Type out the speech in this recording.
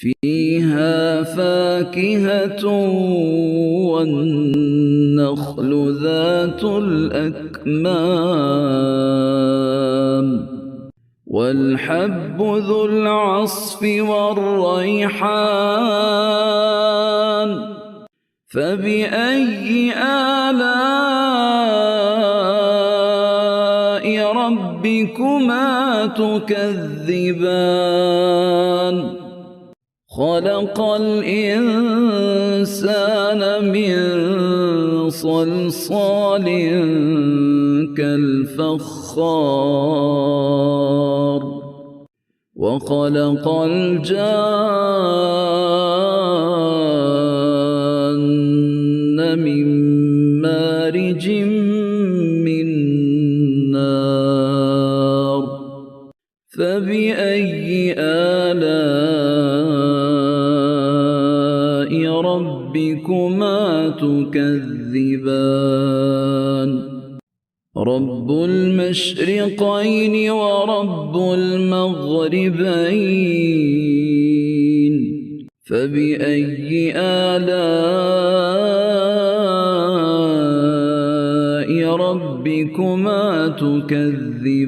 فيها فاكهة والنخل ذات الأكمام والحب ذو العصف والريحان فبأي آلاء ربكما تكذبان خلق الإنسان من صلصال كالفخار وخلق الجان من مارج من نار فبأي آلاء ربكما تكذبان رب المشرقين ورب المغربين فبأي آلاء ربكما تكذبان